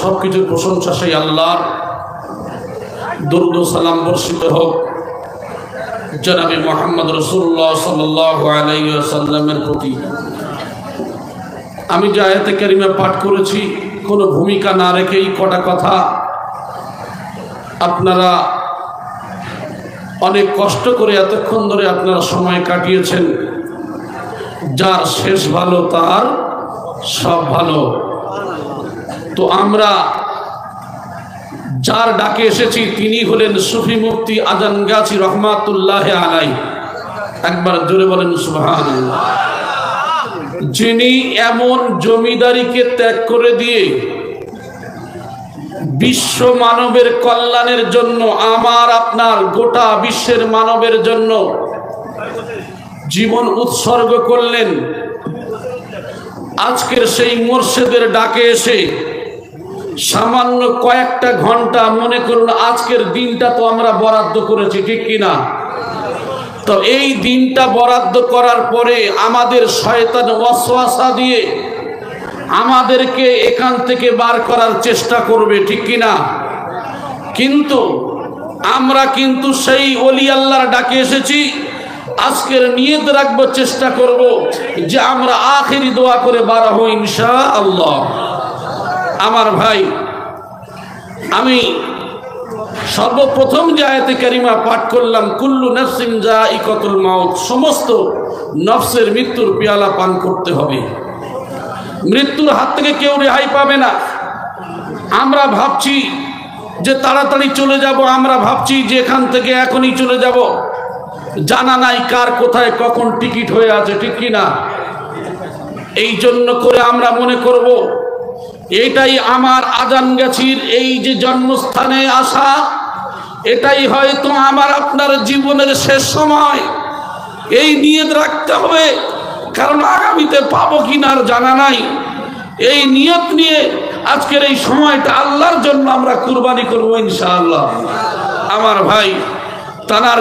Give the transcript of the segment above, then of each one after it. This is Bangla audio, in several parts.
সবকিছুর প্রশংসা সেই আল্লাহর। দরুদ ও সালাম বর্ষিত হোক জনাবে মুহাম্মদ রাসূলুল্লাহ সাল্লাল্লাহু আলাইহি ওয়াসাল্লামের প্রতি। আমি যে আয়াতে কারিমা পাঠ করেছি কোনো ভূমিকা না রেখেই কটা কথা আপনারা অনেক কষ্ট করে এতক্ষণ ধরে আপনারা সময় কাটিয়েছেন। যার শেষ ভালো তার সব ভালো। তো আমরা যার ডাকে এসেছি তিনি হলেন সুফি মুফতি আজানগাছি রহমাতুল্লাহ আলাই। একবার জোরে বলেন সুবহানাল্লাহ। যিনি এমন জমিদারিকে ত্যাগ করে দিয়ে বিশ্ব মানবের কল্যাণের জন্য, আমার আপনার গোটা বিশ্বের মানবের জন্য জীবন উৎসর্গ করলেন, আজকের সেই মুর্শিদের ডাকে এসে সামান্য কয়েকটা ঘন্টা, মনে করুন আজকের দিনটা তো আমরা বরাদ্দ করেছি, ঠিক কিনা? তো এই দিনটা বরাদ্দ করার পরে আমাদের শয়তান ওয়াসওয়াসা দিয়ে আমাদেরকে এখান থেকে বার করার চেষ্টা করবে, ঠিক কিনা? কিন্তু আমরা কিন্তু সেই ওলি আল্লাহর ডাকে এসেছি। আজকের নিয়ত রাখবো, চেষ্টা করব যে আমরা আখেরি দোয়া করে বার হব ইনশাআল্লাহ। আমার ভাই, আমি সর্বপ্রথম যে আয়াতে কারিমা পাঠ করলাম, কুল্লু নাফসিন যায়িকাতুল মাউত, সমস্ত নফসের মৃত্যুর পেয়ালা পান করতে হবে। মৃত্যুর হাত থেকে কেউ রেহাই পাবে না। আমরা ভাবছি যে তাড়াতাড়ি চলে যাব, আমরা ভাবছি যে এখান থেকে এখনই চলে যাব, জানা নাই কার কোথায় কখন টিকিট হয়ে আছে, ঠিক কিনা? এই জন্য করে আমরা মনে করব এটাই আমার আজানগাছির এই যে জন্মস্থানে আসা, এটাই হয়তো আমার আপনার জীবনের শেষ সময়। এই নিয়ত রাখতে হবে, কারণ আগামীতে পাবো কিনা আর জানা নাই। এই নিয়ত নিয়ে আজকের এই সময়টা আল্লাহর জন্য আমরা কুরবানি করবো ইনশাআল্লাহ। আমার ভাই, তানার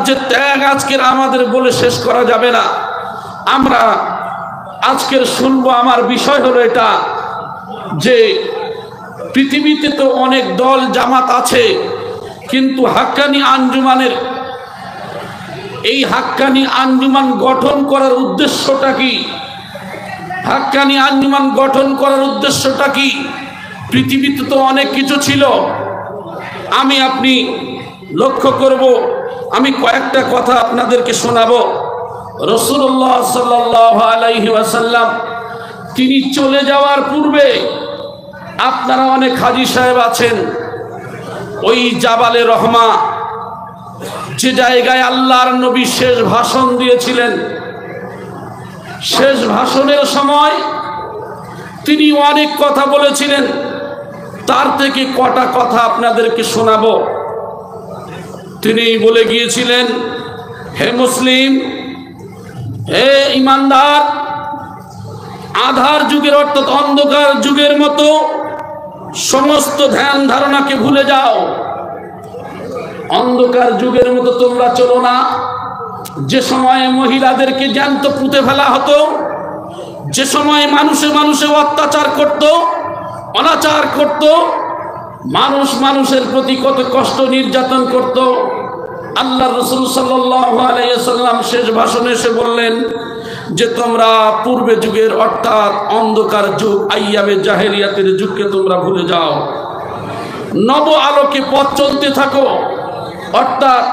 যে ত্যাগ আজকের আমাদের বলে শেষ করা যাবে না। আমরা আজকের শুনবো, আমার বিষয় হলো এটা যে পৃথিবীতে তো অনেক দল জামাত আছে, কিন্তু হাক্কানি আঞ্জুমানের এই হাক্কানি আঞ্জুমান গঠন করার উদ্দেশ্যটা কি? হাক্কানি আঞ্জুমান গঠন করার উদ্দেশ্যটা কি? পৃথিবীতে তো অনেক কিছু ছিল, আমি আপনি লক্ষ্য করব। আমি কয়েকটা কথা আপনাদেরকে শোনাবো। রাসূলুল্লাহ সাল্লাল্লাহু আলাইহি ওয়াসাল্লাম তিনি চলে যাওয়ার পূর্বে, আপনারা অনেক হাজী সাহেব আছেন, ওই জাবালে রহমা যে জায়গায় আল্লাহর নবী শেষ ভাষণ দিয়েছিলেন, শেষ ভাষণের সময় তিনি অনেক কথা বলেছিলেন। তার থেকে কটা কথা আপনাদেরকে শোনাবো। তিনি বলে গিয়েছিলেন, হে মুসলিম, হে ইমানদার, আধার যুগের অর্থাৎ অন্ধকার যুগের মতো সমস্ত ধ্যান ধারণাকে ভুলে যাও। অন্ধকার যুগের মতো তোমরা চলো না, যে সময়ে মহিলাদেরকে জ্যান্ত পুঁতে ফেলা হতো, যে সময়ে মানুষে মানুষে অত্যাচার করত, অনাচার করত, মানুষ মানুষের প্রতি কত কষ্ট নির্যাতন করত। আল্লাহ রাসূল সাল্লাল্লাহু আলাইহি ওয়াসাল্লাম শেষ ভাষণে এসে বললেন যে তোমরা পূর্বে যুগের অর্থাৎ অন্ধকার যুগ, আইয়ামে জাহেলিয়াতের যুগকে তোমরা ভুলে যাও, নব আলোকে পথ চলতে থাকো। অর্থাৎ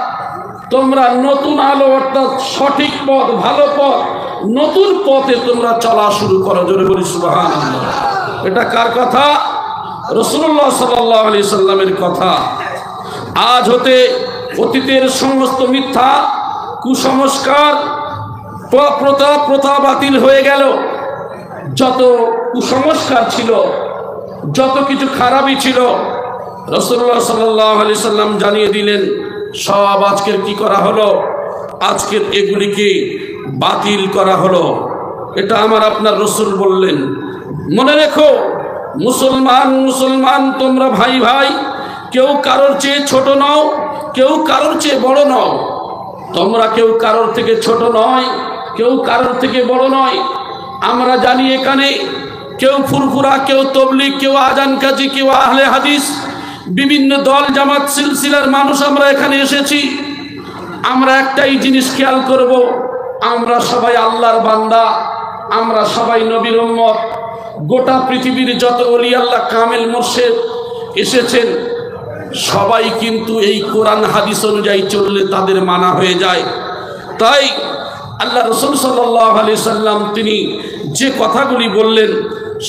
তোমরা নতুন আলো, অর্থাৎ সঠিক পথ, ভালো পথ, নতুন পথে তোমরা চলা শুরু করো। জোরে বলি সুবহানাল্লাহ। এটা কার কথা? রাসূলুল্লাহ সাল্লাল্লাহু আলাইহি সাল্লামের কথা। আজ হতে অতীতের সমস্ত মিথ্যা, কুসংস্কার, প্রথা বাতিল হয়ে গেল। যত কুসংস্কার ছিল, যত কিছু খারাপই ছিল, রাসূলুল্লাহ সাল্লাল্লাহু আলাইহি সাল্লাম জানিয়ে দিলেন, সব আজকের কি করা হলো? আজকের এগুলিকে বাতিল করা হলো। এটা আমার আপনার রাসূল বললেন। মনে রেখো, মুসলমান তোমরা ভাই ভাই, কেউ কারোর চেয়ে ছোট নও, কেউ কারোর চেয়ে বড় নও। তোমরা কেউ কারোর থেকে ছোট নয়, কেউ কারোর থেকে বড় নয়। আমরা জানি এখানে কেউ ফুরফুরা, কেউ তবলিগ, কেউ আজান কাজী, কেউ আহলে হাদিস, বিভিন্ন দল জামাত সিলসিলার মানুষ আমরা এখানে এসেছি। আমরা একটাই জিনিস খেয়াল করব, আমরা সবাই আল্লাহর বান্দা, আমরা সবাই নবীর উম্মত। গোটা পৃথিবীর যত ওলি আল্লাহ কামেল মুর্শিদ এসেছেন সবাই কিন্তু এই কোরআন হাদিস অনুযায়ী চললে তাদের মানা হয়ে যায়। তাই আল্লাহ রাসূল সাল্লাল্লাহু আলাইহি সাল্লাম তিনি যে কথাগুলি বললেন,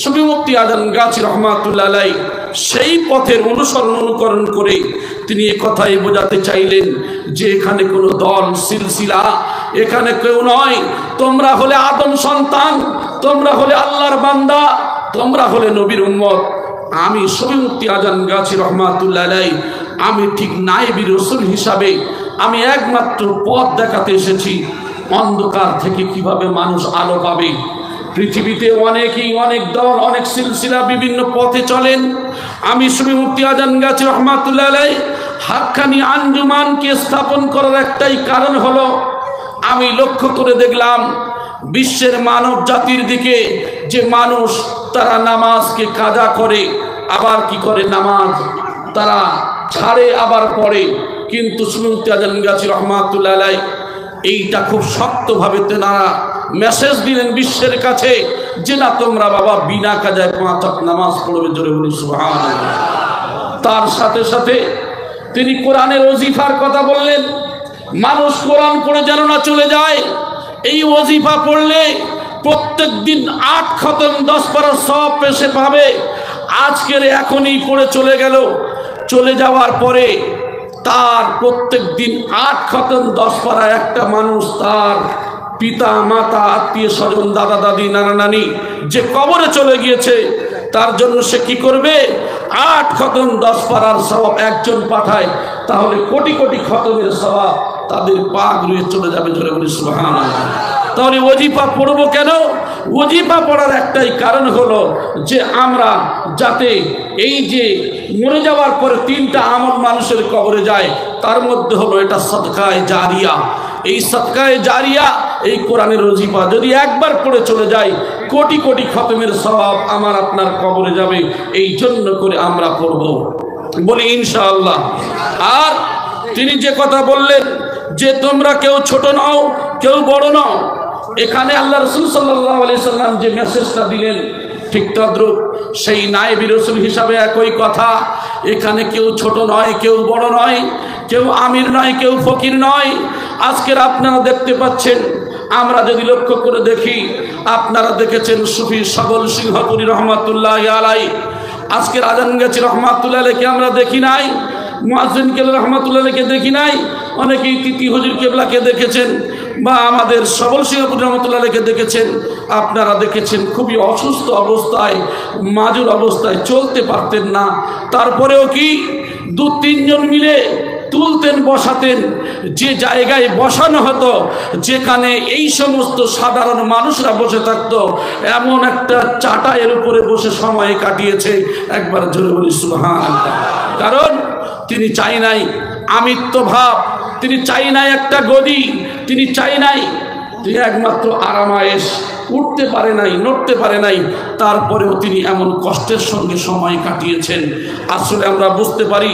শফি মুফতি আজান গাছী রহমাতুল্লাহ আলাইহি সেই পথের অনুকরণ করে তিনি এ কথাই বোঝাতে চাইলেন যে এখানে কোনো দল সিলসিলা এখানে কেউ নয়। তোমরা হলে আদম সন্তান, তোমরা হলে আল্লাহর বান্দা, তোমরা হলে নবীর উম্মত। আমি শফি মুফতি আজান গাছী রহমাতুল্লাহ আলাইহি আমি ঠিক নায়েবী রাসূল হিসাবে আমি একমাত্র পথ দেখাতে এসেছি, অন্ধকার থেকে কিভাবে মানুষ আলো পাবে। পৃথিবীতে অনেকেই অনেক দল অনেক সিলসিলা বিভিন্ন পথে চলেন। আমি শফি মুফতি আজান গাছী রহমাতুল্লাহ আলাইহি হাক্কানি আঞ্জুমানকে স্থাপন করার একটাই কারণ হলো, আমি লক্ষ্য করে দেখলাম বিশ্বের মানব জাতির দিকে যে মানুষ তারা নামাজকে কাজা করে, আবার কি করে নামাজ তারা ছাড়ে আবার পড়ে, কিন্তু শফি মুফতি আজান গাছী রহমাতুল্লাহ আলাইহি এইটা খুব শক্তভাবে তেনারা মেসেজ দিলেন বিশ্বের কাছে যে না, তোমরা বাবা বিনা কাজায় 5 ওয়াক্ত নামাজ পড়বে। জোরে বলি সুবহানাল্লাহ। তার সাথে সাথে তিনি কোরআনের ওজিফার কথা বললেন। মানুষ কোরআন পড়ে যেন না চলে যায়, এই ওজিফা পড়লে প্রত্যেক দিন 8 খতম 10 পারা সব পেশে পাবে। আজকের এখনই পড়ে চলে গেল, চলে যাওয়ার পরে তার প্রত্যেক দিন 8 খতম 10 পারা একটা মানুষ তার পিতা মাতা আত্মীয় স্বজন দাদা দাদি নানা নানি যে কবরে চলে গিয়েছে তার জন্য সে কি করবে? 8 খতম 10 পারার সওয়াব একজন পাঠায়, তাহলে কোটি কোটি খতমের সওয়াব তাদের পা ঘুরে চলে যাবে। জোরে বলি সুবহানাল্লাহ। তাহলে ওজিফা পড়বো কেন? ওজিফা পড়ার একটাই কারণ হলো যে আমরা যাতে এই যে মরে যাওয়ার পরে 3টা আমল মানুষের কবরে যায়, তার মধ্যে হলো এটা সদকায়ে জারিয়া। এই সদকায়ে জারিয়া এই কোরআনের ওজিফা যদি একবার পড়ে চলে যায়, কোটি কোটি খতমের সওয়াব আমার আপনার কবরে যাবে। এই জন্য করে আমরা পড়ব, বলি ইনশাআল্লাহ। আর তিনি যে কথা বললেন যে তোমরা কেউ ছোট নও কেউ বড় নও, এখানে আল্লাহ রাসূল সাল্লাল্লাহু আলাইহি সাল্লাম যে মেসেজটা দিলেন ঠিক তদ্রুপ সেই নায়েবী রাসূল হিসাবে একই কথা। এখানে কেউ ছোট নয় কেউ বড় নয়, কেউ আমির নয় কেউ ফকির নয়। আজকের আপনারা দেখতে পাচ্ছেন, আমরা যদি লক্ষ্য করে দেখি, আপনারা দেখেছেন সুফি সবল সিংহপুরী রহমাতুল্লাহি আলাইহি, আজকের আজান গাছী রহমাতুল্লাহি আলাইহিকে আমরা দেখি নাই, মুয়াজ্জিন কেবলা রহমাতুল্লাহি আলাইহিকে দেখি নাই, অনেকেই তিতি হুজুর কেবলাকে দেখেছেন বা আমাদের সবল সিংহপুরী রহমাতুল্লাহি আলাইহিকে দেখেছেন। আপনারা দেখেছেন খুবই অসুস্থ অবস্থায়, মাজুর অবস্থায়, চলতে পারতেন না, তারপরেও কি 2-3 জন মিলে তুলতেন বসাতেন। যে জায়গায় বসানো হতো যেখানে এই সমস্ত সাধারণ মানুষরা বসে থাকতো, এমন একটা চাটাইয়ের উপরে বসে সময় কাটিয়েছে। একবার জোরে বলি সুবহানাল্লাহ। কারণ তিনি চাই নাই আমিত্ব ভাব, তিনি চাই নাই একটা গদি, তিনি চাই নাই, তিনি একমাত্র আরামায়েশ, উঠতে পারে নাই নড়তে পারে নাই, তারপরেও তিনি এমন কষ্টের সঙ্গে সময় কাটিয়েছেন। আসলে আমরা বুঝতে পারি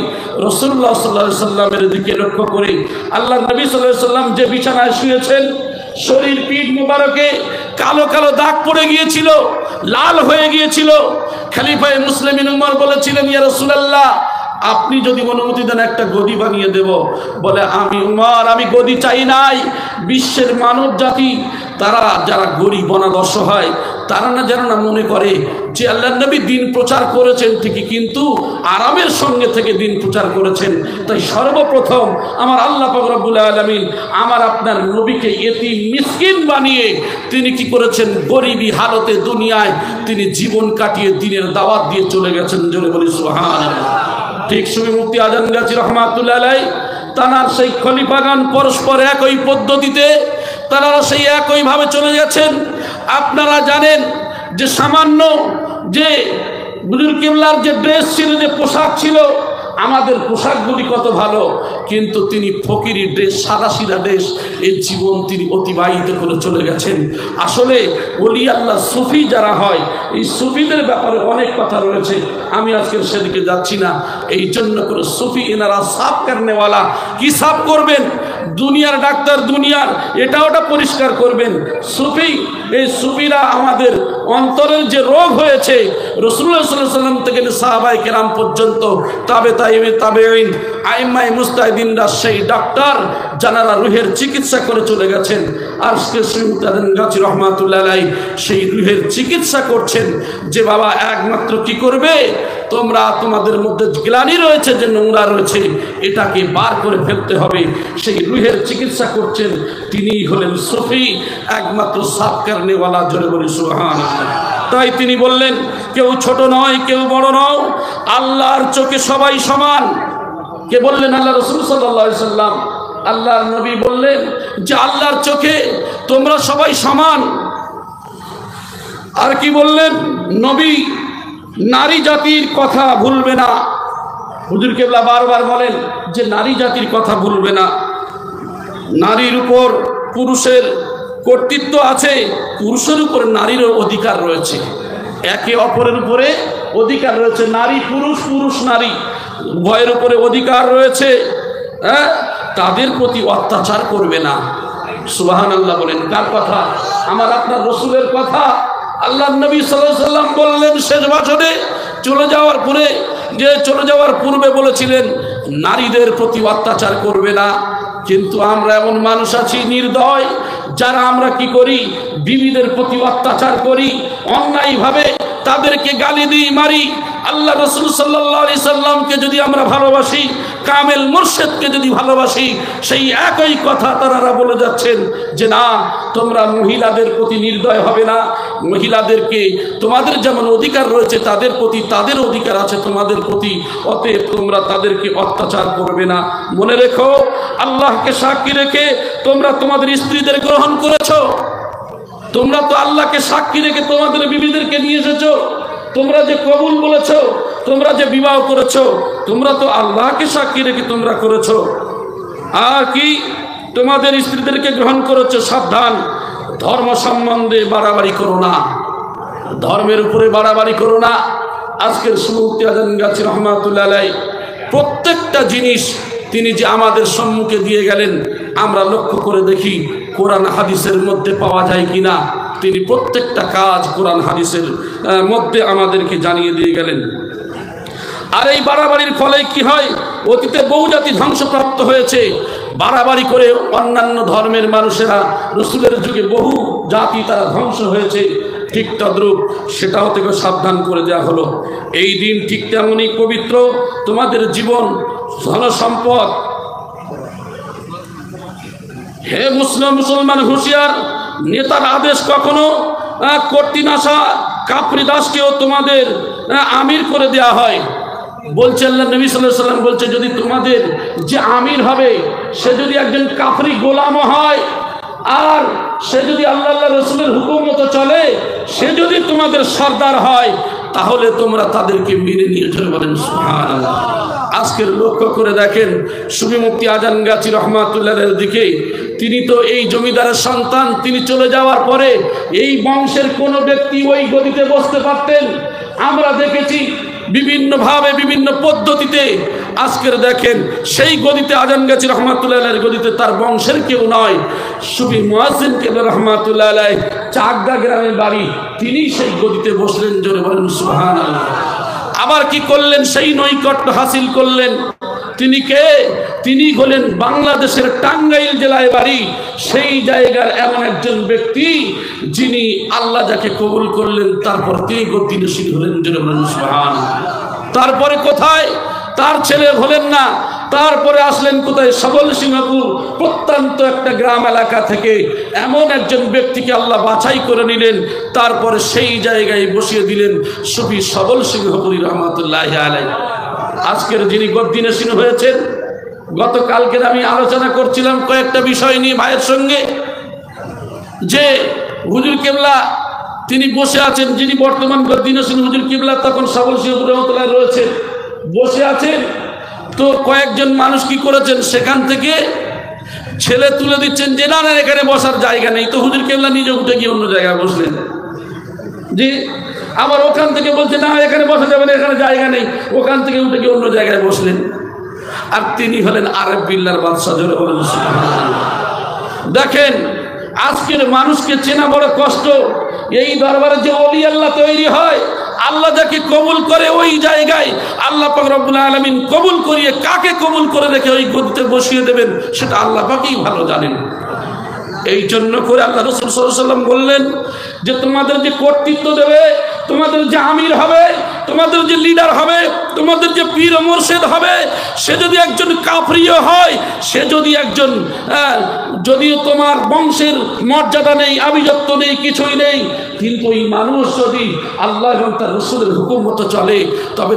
রাসূলুল্লাহ সাল্লাল্লাহু আলাইহি সাল্লামের দিকে লক্ষ্য করে আল্লাহ নবী সাল্লাল্লাহু আলাইহি সাল্লাম যে বিছানায় শুয়েছেন, শরীর পিঠ মুবারকে কালো কালো দাগ পড়ে গিয়েছিল, লাল হয়ে গিয়েছিল। খলিফায়ে মুসলিমিন উমর বলেছিলেন, ইয়া রাসূলুল্লাহ আপনি যদি অনুমতি দেন একটা গদি বানিয়ে দেব। বলে আমি উমর আমি গদি চাই নাই, বিশ্বের মানব জাতি তারা যারা গরিব অনাথ অসহায় তারা না যেন না মনে করে যে আল্লাহর নবী দিন প্রচার করেছেন ঠিকই, কিন্তু আরামের সঙ্গে থেকে দিন প্রচার করেছেন। তাই সর্বপ্রথম আমার আল্লাহ পাক রব্বুল আলামিন আমার আপনার নবীকে এতিম মিসকিন বানিয়ে তিনি কি করেছেন? গরিবী হালতে দুনিয়ায় তিনি জীবন কাটিয়ে দিনের দাওয়াত দিয়ে চলে গেছেন। জোরে বলি সুবহানাল্লাহ। ঠিক শফি মুফতি আজান গাছী রহমাতুল্লাহি আলাইহি তানার সেই খলিফাগান পরস্পর একই পদ্ধতিতে তারা সেই একইভাবে চলে গেছেন। আপনারা জানেন যে সামান্য যে হুজুর কিবলার যে ড্রেস ছিল, যে পোশাক ছিল, আমাদের পোশাকগুলি কত ভালো, কিন্তু তিনি ফকিরি ড্রেস, সাদাসিধা ড্রেস, এই জীবন তিনি অতিবাহিত করে চলে গেছেন। আসলে ওলি আল্লাহ সুফি যারা হয়, এই সুফিদের ব্যাপারে অনেক কথা রয়েছে, আমি আজকে সেদিকে যাচ্ছি না। এই জন্য করে সুফি এনারা সাফ করনেওয়ালা। কি সাফ করবেন? দুনিয়ার ডাক্তার, দুনিয়ার এটা ওটা পরিষ্কার করবেন। সুফি, এই সুফিরা আমাদের অন্তরের যে রোগ হয়েছে, রাসূলুল্লাহ সাল্লাল্লাহু আলাইহি ওয়াসাল্লাম থেকে সাহাবায়ে কেরাম পর্যন্ত, তাবেঈন, আইম্মায়ে মুজতাহিদিনরা সেই ডাক্তার যারা রুহের চিকিৎসা করে চলে গেছেন। আর গাজী রহমাতুল্লাহ আলাইহি সেই রুহের চিকিৎসা করছেন। যে বাবা একমাত্র কি করবে, তোমরা তোমাদের মধ্যে গ্লানি রয়েছে, যে নোংরা রয়েছে, এটাকে বার করে ফেলতে হবে, সেই রুহের চিকিৎসা করছেন। তিনি হলেন সুফি, একমাত্র সাফ করনেওয়ালা। জোরে বলি সুবহানাল্লাহ। তাই তিনি বললেন, কেউ ছোট নয়, কেউ বড় নয়, আল্লাহর চোখে সবাই সমান। কে বললেন? আল্লাহ রাসূল সাল্লাল্লাহু আলাইহি সাল্লাম। আল্লাহর নবী বললেন যে আল্লাহর চোখে তোমরা সবাই সমান। আর কি বললেন নবী? নারী জাতির কথা ভুলবে না। হুজুর কেবলা বারবার বলেন যে নারী জাতির কথা ভুলবে না। নারীর উপর পুরুষের কর্তৃত্ব আছে, পুরুষের উপর নারীরও অধিকার রয়েছে, একে অপরের উপরে অধিকার রয়েছে। নারী পুরুষ, পুরুষ নারী, উভয়ের উপরে অধিকার রয়েছে। তাদের প্রতি অত্যাচার করবে না। সুবহানাল্লাহ বলেন। কার কথা? আমার আপনার রাসূলের কথা। আল্লাহ নবী সাল্লাল্লাহু আলাইহি সাল্লাম বললেন শেষ বছরে চলে যাওয়ার পূর্বে বলেছিলেন নারীদের প্রতি অত্যাচার করবে না। কিন্তু আমরা এমন মানুষ আছি নির্দয়, যারা আমরা কি করি, বিবিদের প্রতি অত্যাচার করি, অন্যায়ভাবে তাদেরকে গালি দিই, মারি। আল্লাহ রাসূল সাল্লাল্লাহু আলাইহি সাল্লামকে যদি আমরা ভালোবাসি, কামেল মুর্শিদকে যদি ভালোবাসি, সেই একই কথা তারা বলে যাচ্ছেন যে না, তোমরা মহিলাদের প্রতি নির্দয় হবে না, মহিলাদেরকে তোমাদের যেমন অধিকার রয়েছে তাদের প্রতি তাদের অধিকার আছে তোমাদের প্রতি, অতএব তোমরা তাদেরকে অত্যাচার করবে না। মনে রেখো, আল্লাহকে সাক্ষী রেখে তোমরা তোমাদের স্ত্রীদের গ্রহণ করেছো। তোমরা তো আল্লাহকে সাক্ষী রেখে তোমাদের বিবিদেরকে নিয়ে এসেছো। তোমরা যে কবুল বলেছো, তোমরা যে বিবাহ করেছো, তোমরা তো আল্লাহকে সাক্ষী রেখে তোমরা করেছো। আর কি তোমাদের স্ত্রীদেরকে গ্রহণ করেছো। সাবধান, ধর্ম সম্বন্ধে বাড়াবাড়ি করো না, ধর্মের উপরে বাড়াবাড়ি করো না। আজকের সুমুক্তি আজান গাজী রহমাতুল্লাহ আলাইহি প্রত্যেকটা জিনিস তিনি যে আমাদের সম্মুখে দিয়ে গেলেন, আমরা লক্ষ্য করে দেখি কোরআন হাদিসের মধ্যে পাওয়া যায় কিনা। তিনি প্রত্যেকটা কাজ কোরআন হাদিসের মধ্যে আমাদেরকে জানিয়ে দিয়ে গেলেন। আর এই বাড়াবাড়ির ফলে কি হয়? অতীতে বহু জাতি ধ্বংসপ্রাপ্ত হয়েছে। বাড়াবাড়ি করে অন্যান্য ধর্মের মানুষেরা, রসুলের যুগে বহু জাতি তারা ধ্বংস হয়েছে। ঠিক তদ্রূপ সেটাও থেকে সাবধান করে দেওয়া হলো। এই দিন ঠিক তেমনই পবিত্র। তোমাদের জীবন, ধন সম্পদ, হে মুসলমান হুঁশিয়ার, নেতার আদেশ কখনো কর্তৃন আসা কাফরি দাসকেও তোমাদের আমির করে দেয়া হয়। বলছেন নবী সাল্লাল্লাহু আলাইহি ওয়াসাল্লাম বলছে, যদি তোমাদের যে আমির হবে সে যদি একজন কাফরি গোলামও হয়, আর সে যদি আল্লাহ রাসূলের হুকুম মতো চলে, সে যদি তোমাদের সর্দার হয়, তাহলে তোমরা তাদেরকে মেনে নিয়ে চলে। বলেন সুবহানাল্লাহ। আজকের লক্ষ্য করে দেখেন, সুফি মুফতি আজান গাজী রহমাতুল্লাহের দিকে, তিনি তো এই জমিদারের সন্তান। তিনি চলে যাওয়ার পরে এই বংশের কোনো ব্যক্তি ওই গদিতে বসতে পারতেন। আমরা দেখেছি বিভিন্নভাবে বিভিন্ন পদ্ধতিতে। আজকের দেখেন সেই গদিতে আজান গাজী রহমাতুল্লাহের গদিতে তার বংশের কেউ নয়, সুফি মুয়াজ্জিন কেবলা রহমাতুল্লাহ আলাইহি চাকদা গ্রামের বাড়ি, তিনি সেই গদিতে বসলেন। জোরে বলেন সুবহানাল্লাহ। আবার কি করলেন? সেই নৈকট্য হাসিল করলেন। তিনি কে? তিনি হলেন বাংলাদেশের টাঙ্গাইল জেলায় বাড়ি, সেই জায়গার এমন একজন ব্যক্তি যিনি আল্লাহ যাকে কবুল করলেন, তারপর তিনি গতিশীল হলেন। জোরে বলেন সুবহানাল্লাহ। তারপরে কোথায়? তার ছেলে হলেন না, তারপরে আসলেন কোথায়? সবল সিংহপুর প্রত্যন্ত একটা গ্রাম এলাকা থেকে এমন একজন ব্যক্তিকে আল্লাহ বাছাই করে নিলেন, তারপরে সেই জায়গায় বসিয়ে দিলেন সুফি সবল সিংহপুরী রহমাতুল্লাহি আলাইহি। আজকের যিনি গদ্দিনশীল হয়েছেন, গতকালকে আমি আলোচনা করছিলাম কয়েকটা বিষয় নিয়ে ভাইয়ের সঙ্গে, যে হুজুর কেবলা তিনি বসে আছেন, যিনি বর্তমান গদ্দিনশীল হুজুর কেবলা তখন সবল সিংহপুরী রহমাতুল্লাহ রয়েছেন, বসে আছেন। তো কয়েকজন মানুষ কি করেছেন, সেখান থেকে ছেলে তুলে দিচ্ছেন যে না না এখানে বসার জায়গা নেই। তো হুজুর কেবলা নিজে উঠে গিয়ে অন্য জায়গায় বসলেন। জি, আবার ওখান থেকে বলছে না এখানে বসা যাবে না, এখানে জায়গা নেই, ওখান থেকে উঠে গিয়ে অন্য জায়গায় বসলেন। আর তিনি হলেন আরেফ বিল্লাহর বাদশা। জোরে বলেন সুবহানাল্লাহ। দেখেন আজকের মানুষকে চেনা বড় কষ্ট। এই দরবারে যে ওলি আল্লাহ তৈরি হয়, আল্লাহ যাকে কবুল করে ওই জায়গায় আল্লাহ পাক রব্বুল আলামিন কবুল করিয়ে কাকে কবুল করে রেখে ওই গদিতে বসিয়ে দেবেন সেটা আল্লাহ পাকই ভালো জানেন। এই জন্য করে আল্লাহ রাসূল সাল্লাল্লাহু আলাইহি ওয়াসাল্লাম বললেন যে তোমাদের যে কর্তৃত্ব দেবে, তোমাদের যে আমির হবে, তোমাদের যে লিডার হবে, তোমাদের যে পীর ও মুর্শিদ হবে, সে যদি একজন কাফরিও হয়, সে যদি একজন যদিও তোমার বংশের মর্যাদা নেই, আভিজাত্য নেই, কিছুই নেই, কিন্তু এই মানুষ যদি আল্লাহ এবং তার রাসূলের হুকুম মতো চলে, তবে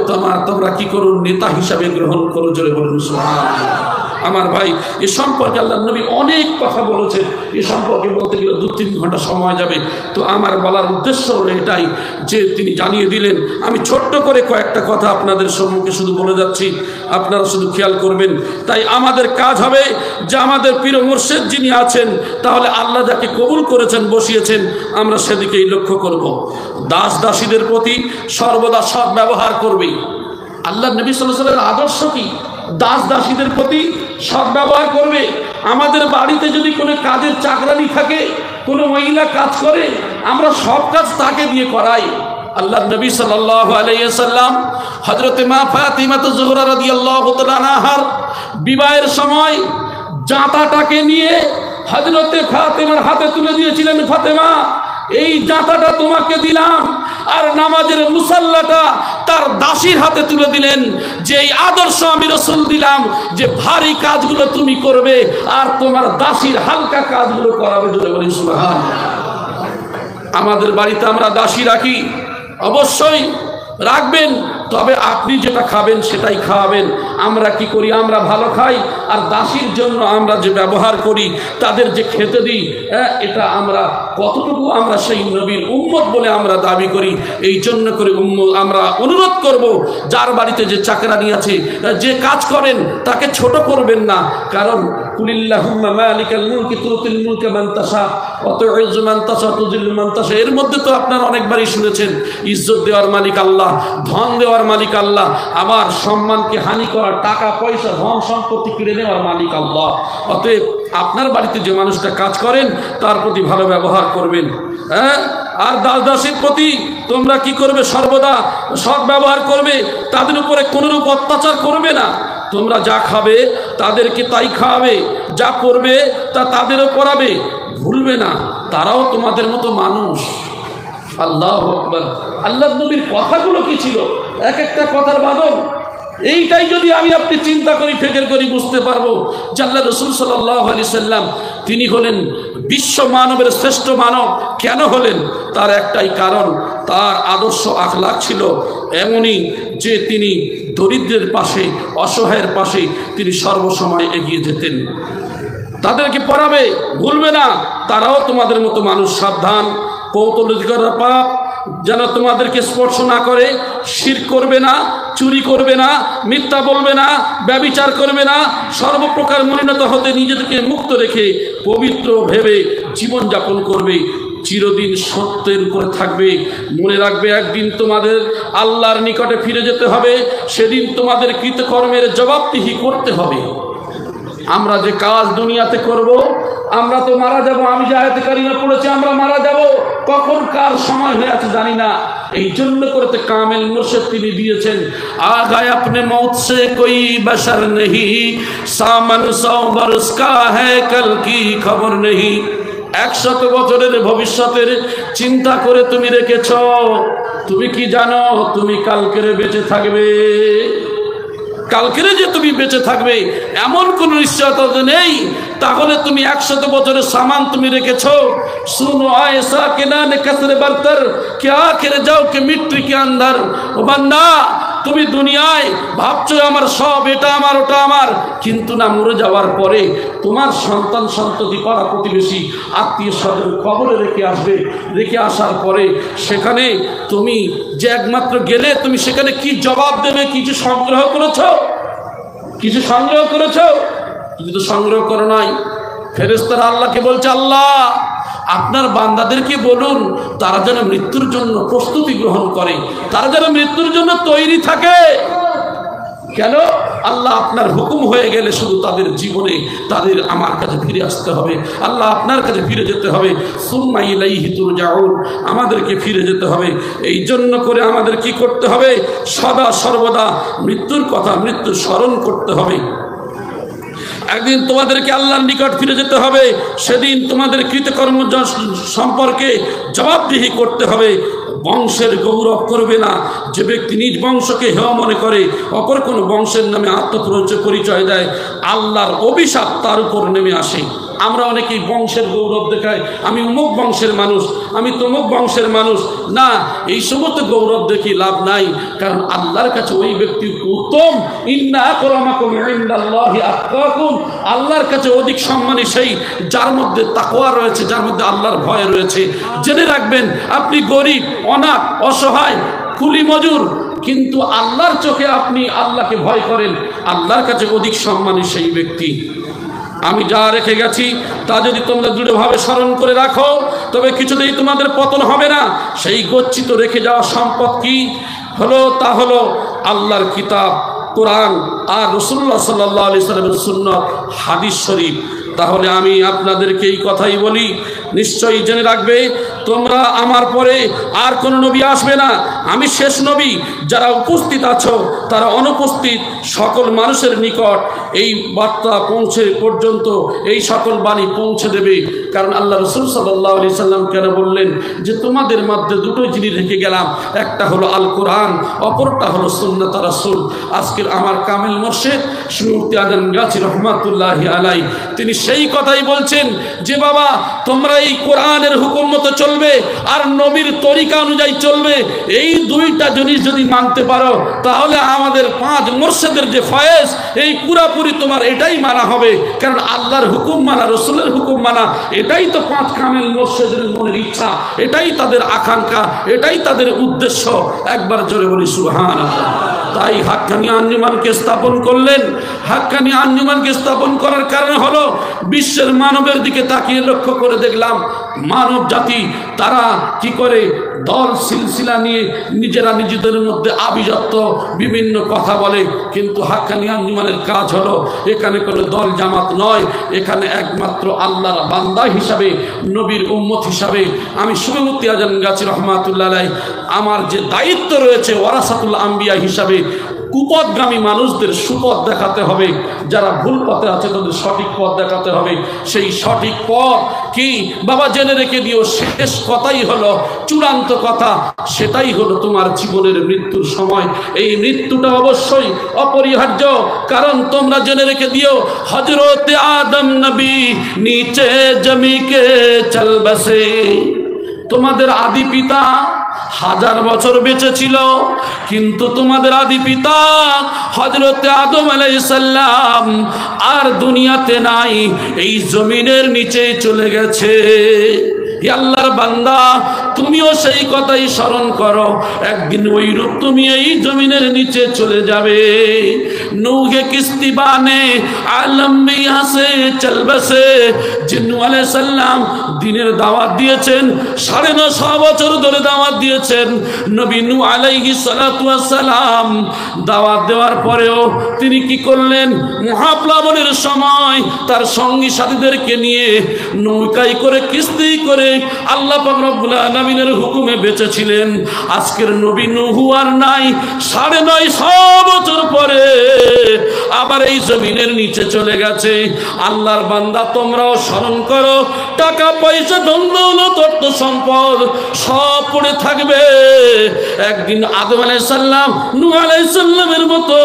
তোমরা কি করো, নেতা হিসাবে গ্রহণ করো। জোরে বলুন সুবহানাল্লাহ। আমার ভাই, এ সম্পর্কে আল্লাহর নবী অনেক কথা বলেছেন। এ সম্পর্কে বলতে গেলে 2-3 ঘন্টা সময় যাবে। তো আমার বলার উদ্দেশ্য হলো এটাই যে তিনি জানিয়ে দিলেন। আমি ছোট্ট করে কয়েকটা কথা আপনাদের সম্মুখে শুধু বলে যাচ্ছি, আপনারা শুধু খেয়াল করবেন। তাই আমাদের কাজ হবে যে আমাদের পীর মুর্শিদ যিনি আছেন, তাহলে আল্লাহ যাকে কবুল করেছেন, বসিয়েছেন, আমরা সেদিকেই লক্ষ্য করব। দাস দাসীদের প্রতি সর্বদা সৎ ব্যবহার করবে। আল্লাহ নবী সাল্লাল্লাহু আলাইহি ওয়াসাল্লামের আদর্শ কি? দাস দাসীদের প্রতি সৎ ব্যবহার করবে। আমাদের বাড়িতে যদি কোনো কাজের চাকরানি থাকে, কোনো মহিলা কাজ করে, আমরা সব কাজ তাকে দিয়ে করাই। আল্লাহ নবী সাল্লাল্লাহু আলাইহি ওয়াসাল্লাম হযরত মা ফাতিমা যোহরা রাদিয়াল্লাহু তাআলা আনহার বিবাহের সময় জাঁতাটাকে নিয়ে হযরত ফাতিমার হাতে তুলে দিয়েছিলেন, ফাতেমা এই জাঁতাটা তোমাকে দিলাম। আর নামাজের মুসাল্লাটা তার দাসীর হাতে তুলে দিলেন, যে এই আদর্শ আমি রাসূল দিলাম, যে ভারী কাজগুলো তুমি করবে আর তোমার দাসীর হালকা কাজগুলো করাবে। জোরে বলি সুবহানাল্লাহ। আমাদের বাড়িতে আমরা দাসী রাখি, অবশ্যই রাখবেন, তবে আপনি যেটা খাবেন সেটাই খাওয়াবেন। আমরা কি করি, আমরা ভালো খাই, আর দাসীর জন্য আমরা যে ব্যবহার করি, তাদের যে খেতে দিই, এটা আমরা কতটুকু আমরা সেই নবীর উম্মত বলে আমরা দাবি করি। এই জন্য করে আমরা অনুরোধ করব, যার বাড়িতে যে চাকরানি আছে, যে কাজ করেন, তাকে ছোট করবেন না। কারণ কুলিল্লাহুম্মা মালিকাল মুলকি তুতিল মুলকা মান তাশা ওয়া তুইজ্জু মান তাশা তুযিল্লু মান তাশা। এর মধ্যে তো আপনারা অনেকবারই শুনেছেন, ইজ্জত দেওয়ার মালিক আল্লাহ, ধন দেওয়ার মালিক আল্লাহ, আবার সম্মানকে হানি করার, টাকা পয়সা ধন সম্পত্তি কেড়ে নেওয়ার মালিক আল্লাহ। অতএব আপনার বাড়িতে যে মানুষটা কাজ করেন, তার প্রতি ভালো ব্যবহার করবেন। আর দাস দাসীর প্রতি তোমরা কি করবে, সর্বদা সৎ ব্যবহার করবে। তাদের উপরে কোনরূপ অত্যাচার করবে না। তোমরা যা খাবে তাদেরকে তাই খাওয়াবে, যা করবে তা তাদেরও করাবে। ভুলবে না, তারাও তোমাদের মতো মানুষ। আল্লাহু আকবার। আল্লাহ নবীর কথাগুলো কি ছিল, এক একটা কথার বাদল। এইটাই যদি আমি আপনি চিন্তা করি, ফিকির করি, বুঝতে পারবো যে আল্লাহ রাসূল সাল্লাল্লাহু আলাইহি সাল্লাম তিনি হলেন বিশ্ব মানবের শ্রেষ্ঠ মানব। কেন হলেন? তার একটাই কারণ, তার আদর্শ আখলাক ছিল এমনই যে তিনি দরিদ্রের পাশে, অসহায়ের পাশে তিনি সর্বসময় এগিয়ে যেতেন। তাদেরকে পড়াবে, ভুলবে না, তারাও তোমাদের মতো মানুষ। সাবধান, কৌতূহলিকরা পাপ যেন তোমাদেরকে স্পর্শ না করে। শিরক করবে না, চুরি করবে না, মিথ্যা বলবে না, ব্যভিচার করবে না, সর্বপ্রকার মলিনতা হতে নিজেদেরকে মুক্ত রেখে পবিত্র ভেবে জীবনযাপন করবে। চিরদিন সত্যের উপরে থাকবে। মনে রাখবে, একদিন তোমাদের আল্লাহর নিকটে ফিরে যেতে হবে। সেদিন তোমাদের কৃতকর্মের জবাবদিহি করতে হবে। আমরা যে কাজ দুনিয়াতে করব, আমরা তো মারা যাব। আমি যে আয়াতে কারিমা পড়েছি, আমরা মারা যাব, কখন কার সময় হয়ে আছে জানি না। এই জন্য করতে কামেল মুর্শিদ তিনি দিয়েছেন, আগায় আপনে মৌত সে কোই বশর নেহি, সামন 100 বরস কা হ্যায় কল কি খবর নেহি। 100 বছরের ভবিষ্যতের চিন্তা করে তুমি রেখেছ, তুমি কি জানো তুমি কালকের বেঁচে থাকবে? কালকেরে যে তুমি বেঁচে থাকবে এমন কোন নিশ্চয়তা নেই। তাহলে তুমি 100 বছরের সামান তুমি রেখেছো। सुनो ऐसा के ना कसरे बरतर क्या आखिर जाओ के मिट्टी के अंदर। ও বান্দা, তুমি দুনিয়ায় ভাবছো আমার সব, এটা আমার, ওটা আমার, কিন্তু না, মরে যাওয়ার পরে তোমার সন্তান সন্ততি, পাড়া প্রতিবেশী, আত্মীয় স্বজন কবরে রেখে আসবে। রেখে আসার পরে সেখানে তুমি যে একমাত্র গেলে, তুমি সেখানে কি জবাব দেবে? কিছু সংগ্রহ করেছো? কিছু সংগ্রহ করেছো? কিছু তো সংগ্রহ করো নাই। ফেরেশতারা আল্লাহকে বলছে, আল্লাহ আপনার বান্দাদেরকে বলুন তারা যেন মৃত্যুর জন্য প্রস্তুতি গ্রহণ করে, তারা যেন মৃত্যুর জন্য তৈরি থাকে। কেন? আল্লাহ আপনার হুকুম হয়ে গেলে শুধু তাদের জীবনে তাদের আমার কাছে ফিরে আসতে হবে, আল্লাহ আপনার কাছে ফিরে যেতে হবে। সুম্মা ইলাইহি তুরজাউন, আমাদেরকে ফিরে যেতে হবে। এই জন্য করে আমাদের কি করতে হবে? সদা সর্বদা মৃত্যুর কথা, মৃত্যু স্মরণ করতে হবে। একদিন তোমাদেরকে আল্লাহর নিকট ফিরে যেতে হবে, সেদিন তোমাদের কৃতকর্ম সম্পর্কে জবাবদিহি করতে হবে। বংশের গৌরব করবে না। যে ব্যক্তি নিজ বংশকে হেয় মনে করে, অপর কোনো বংশের নামে আত্মপরিচয় দেয়, আল্লাহর অভিশাপ তার উপর নেমে আসে। আমরা অনেকেই বংশের গৌরব দেখাই, আমি অমুক বংশের মানুষ, আমি তমুক বংশের মানুষ। না, এই সমস্ত গৌরব দেখি লাভ নাই, কারণ আল্লাহর কাছে ওই ব্যক্তি উত্তম। ইন্না আকরামাকুম ইনদাল্লাহি আতকাকুম, আল্লাহর কাছে অধিক সম্মানী সেই যার মধ্যে তাকওয়া রয়েছে, যার মধ্যে আল্লাহর ভয় রয়েছে। জেনে রাখবেন, আপনি গরিব, অনাথ, অসহায়, কুলি মজুর, কিন্তু আল্লাহর চোখে আপনি আল্লাহকে ভয় করেন, আল্লাহর কাছে অধিক সম্মানী সেই ব্যক্তি। আমি যা রেখে গেছি তা যদি তোমরা দৃঢ়ভাবে স্মরণ করে রাখো, তবে কিছুতেই তোমাদের পতন হবে না। সেই গচ্ছিত রেখে যাওয়া সম্পদ কি হলো? তা হলো আল্লাহর কিতাব কোরআন আর রাসূলুল্লাহ সাল্লাল্লাহু আলাইহি ওয়াসাল্লামের সুন্নাত, হাদিস শরীফ। তাহলে আমি আপনাদেরকে এই কথাই বলি, নিশ্চয়ই জেনে রাখবে তোমরা আমার পরে আর কোনো নবী আসবে না, আমি শেষ নবী। যারা উপস্থিত আছো তারা অনুপস্থিত সকল মানুষের নিকট এই বার্তা পৌঁছে পর্যন্ত এই সকল বাণী পৌঁছে দেবে। কারণ আল্লাহ রাসূল সাল্লাল্লাহু আলাইহি সাল্লাম কেন বললেন যে তোমাদের মধ্যে দুটোই জিনিস রেখে গেলাম, একটা হলো আল কোরআন, অপরটা হলো সুন্নাত রাসূল। আজকের আমার কামেল মুর্শিদ মুফতি আজম গাজী রহমাতুল্লাহি আলাইহি তিনি সেই কথাই বলছেন যে বাবা তোমরা এই কোরআনের হুকুম মতো চলবে আর নবীর তরিকা অনুযায়ী চলবে। এই দুইটা জিনিস যদি মানতে পারো তাহলে আমাদের পাঁচ মুর্শিদের যে ফয়েজ, এই পুরাপুরি তোমার এটাই মানা হবে। কারণ আল্লাহর হুকুম মানা, রসুলের হুকুম মানা, এটাই তো পাঁচ কামেল মুর্শিদের মনের ইচ্ছা, এটাই তাদের আকাঙ্ক্ষা, এটাই তাদের উদ্দেশ্য। একবার জোরে বলি সুবহানাল্লাহ। তাই হাক্কানি আঞ্জুমানকে স্থাপন করলেন। হাক্কানি আঞ্জুমানকে স্থাপন করার কারণ হলো বিশ্বের মানবের দিকে তাকিয়ে লক্ষ্য করে দেখলাম মানব জাতি তারা কি করে দল সিলসিলা নিয়ে নিজেরা নিজেদের মধ্যে আভিজাত্য বিভিন্ন কথা বলে। কিন্তু হাক্কানি আঞ্জুমানের কাজ হলো এখানে কোনো দল জামাত নয়, এখানে একমাত্র আল্লাহর বান্দা হিসাবে, নবীর উম্মত হিসাবে আমি মুফতি আজম গাজী রহমাতুল্লাহ আলাইহি আমার যে দায়িত্ব রয়েছে ওয়ারাসাতুল আম্বিয়া হিসাবে কুপথগামী মানুষদের সুপথ দেখাতে হবে, যারা ভুল পথে আছে তাদের সঠিক পথ দেখাতে হবে। সেই সঠিক পথ কি বাবা জেনে রেখে দিও, শেষ কথাই হলো চূড়ান্ত কথা, সেটাই হলো তোমার জীবনের মৃত্যুর সময়। এই মৃত্যুটা অবশ্যই অপরিহার্য, কারণ তোমরা জেনে রেখে দিও হযরতে আদম নবী নিচে জমিকে চল বসে। তোমাদের আদি পিতা 1000 বছর বেঁচে ছিল, কিন্তু তোমাদের আদি পিতা হযরতে আদম আলাইহিস সালাম আর দুনিয়াতে নাই, এই জমিনের নিচে চলে গেছে। আল্লাহর বান্দা তুমিও সেই কথাই স্মরণ করো, একদিন ওই রূপ তুমি এই জমিনের নিচে চলে যাবে। নূহে কিস্তি বানে আলম মে হাসে চল বসে। জিন্নু আলাইহিস সালাম দ্বীনের দাওয়াত দিয়েছেন, 9.5 বছর ধরে দাওয়াত দিয়েছেন। নবী নূহ আলাইহিস সালাতু ওয়াস সালাম দাওয়াত দেওয়ার পরেও তিনি কি করলেন? মহাপ্লাবনের সময় তার সঙ্গী সাথীদেরকে নিয়ে নৌকায় করে কিস্তি করে আল্লাহ পাক রব্বুল আলামিনের হুকুমে বেঁচে ছিলেন। আজকের নবী নূহ আর নাই, 950 বছর পরে আবার এই জমিনের নিচে চলে গেছে। আল্লাহর বান্দা তোমরাও স্মরণ করো, টাকা পয়সা ধন দৌলত অর্থ সম্পদ সব পড়ে থাকবে। একদিন আদম আলাইহিস সালাম নূহ আলাইহিস সালামের মতো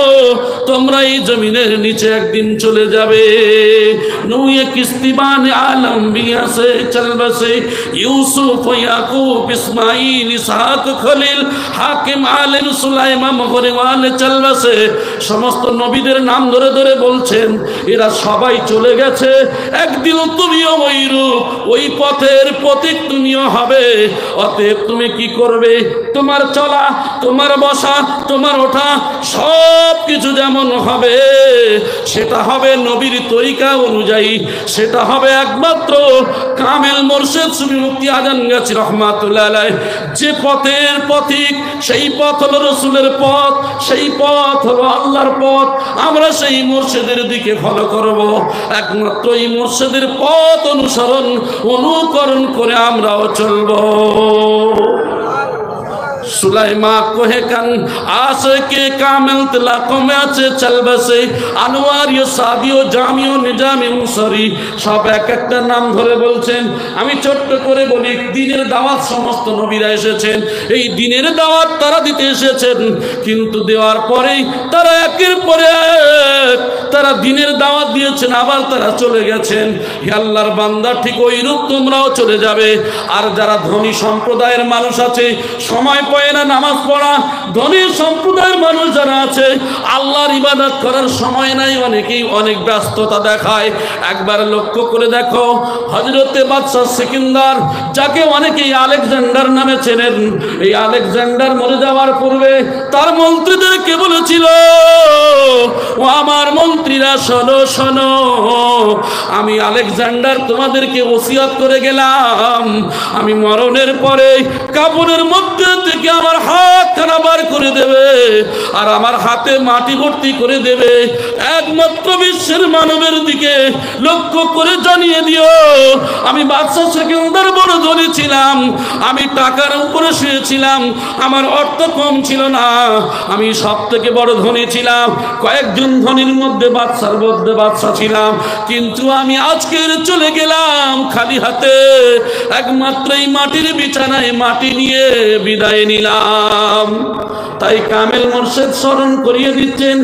তোমরা এই জমিনের নিচে একদিন চলে যাবে। নূহে কিস্তি বানে আলম বিয়াসে চল বসে। ইউসুফ, ইয়াকুব, ইসমাইল, ইসহাক, খলিল, হাকিম, আলিম, সুলাইমান, মগরিওয়ালে চল বসে। সমস্ত নবীদের নাম ধরে ধরে বলছেন এরা সবাই চলে গেছে, একদিন তুমিও ওইরূপ ওই পথের পথিক তুমিও হবে। অতএব তুমি কি করবে? তোমার চলা, তোমার বসা, তোমার ওঠা সব কিছু যেমন হবে সেটা হবে নবীর তরিকা অনুযায়ী, সেটা হবে একমাত্র কামেল মুর্শিদ সুফি মুফতি আজান গাছি রহমাতুল্লাহ আলাইহি যে পথের পথিক, সেই পথ হলো রসুলের পথ, সেই পথ হলো আল্লাহর পথ। আমরা সেই মুর্শিদের দিকে ফলো করব, একমাত্র এই মুর্শিদের পথ অনুকরণ করে আমরাও চলব। সুলাইমা কোহে কান আশকে কামেল তলাকো মে আছে চল বসে আনোয়ারিও সাদিও জামিও নিজামে মুসরি সব এক একটা নাম ধরে বলছেন। আমি ছোট্ট করে বলি, দ্বীনের দাওয়াত সমস্ত নবীরা এসেছেন, এই দ্বীনের দাওয়াত তারা দিতে এসেছেন, কিন্তু দেওয়ার পরেই তারা একের পরে এক তারা দ্বীনের দাওয়াত দিয়েছেন, আবার তারা চলে গেছেন। হে আল্লাহর বান্দা, ঠিক ওইরূপ তোমরাও চলে যাবে। আর যারা ধনী সম্প্রদায়ের মানুষ আছে, সময় পায় না নামাজ পড়া, ধনী সম্প্রদায়ের মানুষ যারা আছে আল্লাহর ইবাদত করার সময় নাই, অনেকেই অনেক ব্যস্ততা দেখায়। একবার লক্ষ্য করে দেখো, হযরতে বাদশাহ সিকান্দার, যাকে অনেকেই আলেকজান্ডার নামে চেনেন, এই আলেকজান্ডার মরে যাওয়ার পূর্বে তার মন্ত্রীদেরকে বলেছিল, ও আমার মন্ত্রীরা শোনো শোনো, আমি আলেকজান্ডার তোমাদেরকে ওসিয়ত করে গেলাম, আমি মরণের পরে কাপড়ের মধ্যে থেকে আমার হাত খানা বার করে দেবে আর আমার হাতে মাটি ভর্তি করে দেবে। একমাত্র বিশ্বের মানবের দিকে লক্ষ্য করে জানিয়ে দিও, আমি বাদশাহ সিকান্দার বড় ধনী ছিলাম, আমি টাকার উপরে শুয়েছিলাম, আমার অর্থ কম ছিল না, আমি সব থেকে বড় ধনী ছিলাম, কয়েকজন ধনীর মধ্যে বাদশাহ ছিলাম, কিন্তু আমি আজকের চলে গেলাম খালি হাতে, একমাত্র এই মাটির বিছানায় মাটি নিয়ে বিদায় নিলাম। তাই কামেল মুর্শিদ স্মরণ করিয়ে দিচ্ছেন,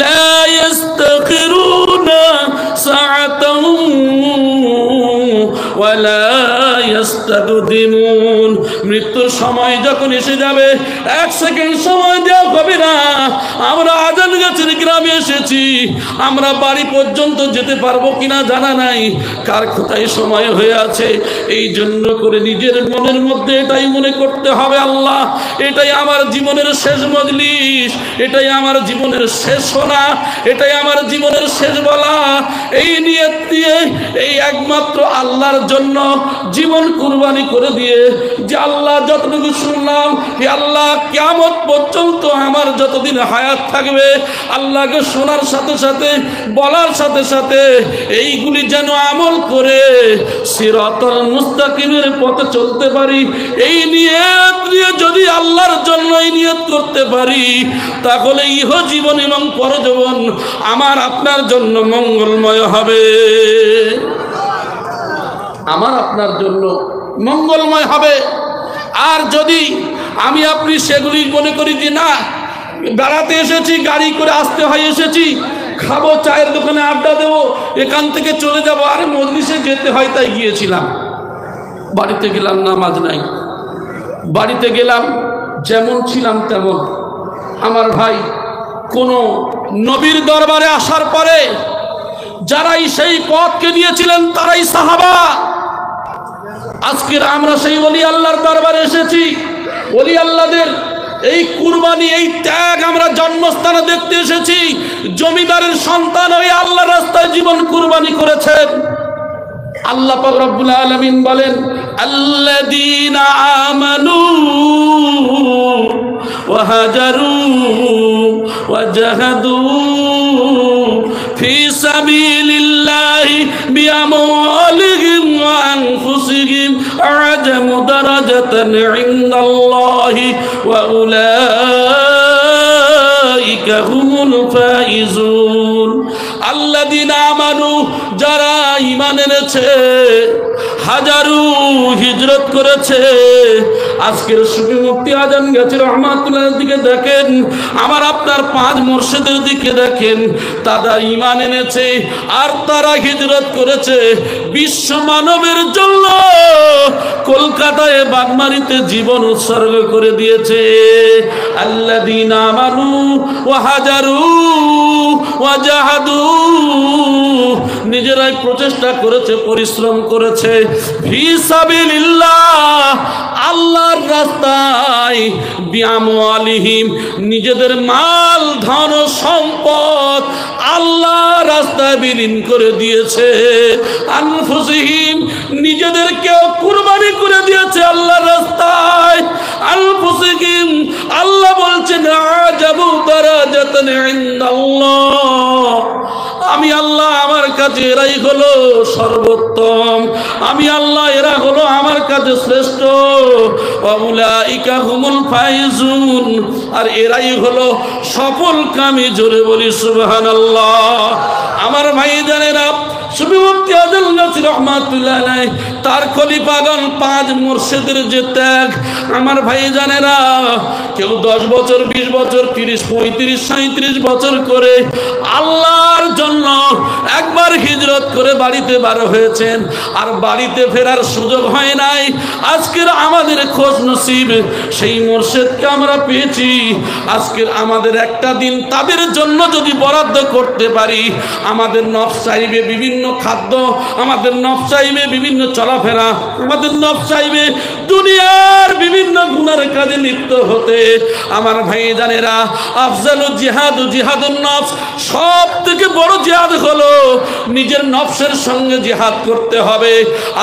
লা ইস্তাখিরুনা সাআতান ওয়ালা ইস্তাকদিমুন। মৃত্যুর সময় যখন এসে যাবে, এক সেকেন্ড সময় দেওয়া হবে না। আমরা আজান গাছের গ্রামে এসেছি, আমরা বাড়ি পর্যন্ত যেতে পারবো কিনা জানা নাই, কার কোথায় সময় হয়ে আছে। এই জন্য করে নিজের মনের মধ্যে এটাই মনে করতে হবে, আল্লাহ এটাই আমার জীবনের শেষ মজলিস, এটাই আমার জীবনের শেষ শোনা, এটাই আমার জীবনের শেষ বলা। এই নিয়ত দিয়ে, এই একমাত্র আল্লাহর জন্য জীবন কুরবানি করে দিয়ে, যে আল্লাহ যতটুকু শুনলাম, হে আল্লাহ কিয়ামত পর্যন্ত আমার যতদিন হায়াত থাকবে, আল্লাহকে শোনার সাথে সাথে বলার সাথে সাথে এইগুলি যেন আমল করে সিরাতাল মুস্তাকিমের পথে চলতে পারি। এই নিয়ত নিয়ে যদি আল্লাহর জন্য এই নিয়ত করতে পারি, তাহলে ইহ জীবন এবং পরজীবন আমার আপনার জন্য মঙ্গলময় হবে, আমার আপনার জন্য মঙ্গলময় হবে। আর যদি আমি আপনি সেগুলি মনে করি যে না, বেড়াতে এসেছি, গাড়ি করে আসতে হয়, এসেছি খাবো, চায়ের দোকানে আড্ডা দেবো, এখান থেকে চলে যাবো, আরে মজলিসে যেতে হয় তাই গিয়েছিলাম, বাড়িতে গেলাম নামাজ নাই, বাড়িতে গেলাম যেমন ছিলাম তেমন। আমার ভাই, কোন নবীর দরবারে আসার পরে যারাই সেই পথকে নিয়েছিলেন তারাই সাহাবা। আজকের আমরা সেই ওলি আল্লাহর দরবারে এসেছি, ওলি আল্লাহদের এই কুরবানি, এই ত্যাগ আমরা জন্মস্থানে দেখতে এসেছি। জমিদারের সন্তান হয়ে আল্লাহর রাস্তায় জীবন কুরবানি করেছেন। আল্লাহ পাক রব্বুল আলামিন বলেন, আল্লাযীনা আমানু ওয়া হাজারু ওয়া জাহাদু ফি সাবিলিল্লাহি বিআমওয়ালিহিম ওয়া আনফুসিহিম আ'জামু দারাজাতান ইনদাল্লাহি ওয়া উলাইকা হুমুল ফাইজুন। আল্লাযীনা আমানু, যারা ঈমান এনেছে, হাজারু হিজরত করেছে, আজকের সুফি মুফতি আজান গাছি রহমাতুল্লাহর দিকে দেখেন, আমার আপনার 5 মুর্শিদের দিকে দেখেন, তারা ঈমান এনেছে আর তারা হিজরত করেছে বিশ্ব মানবের জন্য। কলকাতায় বাগমারিতে জীবন উৎসর্গ করে দিয়েছে। আল্লাযীনা আমানু ওয়া হাজারু ওয়া জাহাদু, নিজেরাই প্রচেষ্টা করেছে, পরিশ্রম করেছে, ফি সাবিলিল্লাহ, আল্লাহর রাস্তায়, বিআমওয়ালিহিম, নিজেদের মাল ধন সম্পদ আল্লাহর রাস্তায় বিলীন করে দিয়েছে, আনফুসিহিম, নিজেদেরকেও কুরবানি করে দিয়েছে আল্লাহর রাস্তায়। আনফুসিহিম, আল্লাহ বলছেন আজাবু দারাজাতান ইনদাল্লাহ, আমি আল্লাহ আমার কাছে এরাই হলো সর্বোত্তম, আমি আল্লাহ এরা হলো আমার কাছে শ্রেষ্ঠ। উলাইকা হুমুল ফাইজুন, আর এরাই হলো সফলকামী। জোরে বলি সুবহানাল্লাহ। আমার ভাইজানেরা, সুফি মুফতি আজান গাছি রহমাতুল্লাহ আলাইহি তার খলিফাগণ 5 মুর্শিদের যে ত্যাগ, আমার ভাইজানেরা, কেউ 10 বছর 20 বছর 30 35 37 বছর করে আল্লাহর জন্য একবার হিজরত করে বাড়িতে বার হয়েছেন, আর বাড়িতে ফেরার সুযোগ হয় নাই। আজকের আমাদের খোঁজ নসিব সেই মুর্শিদকে আমরা পেয়েছি। আজকের আমাদের একটা দিন তাদের জন্য যদি বরাদ্দ করতে পারি, আমাদের নফস চাইবে বিভিন্ন খাদ্য, আমাদের নফস চাইবে বিভিন্ন চলাফেরা, আমাদের নফস চাইবে দুনিয়ার বিভিন্ন গুনার কাজে লিপ্ত হতে। আমার ভাইজানেরা, আফজালুল জিহাদ জিহাদুন নফস, সব থেকে বড় জিহাদ হলো নিজের নফসের সঙ্গে জিহাদ করতে হবে।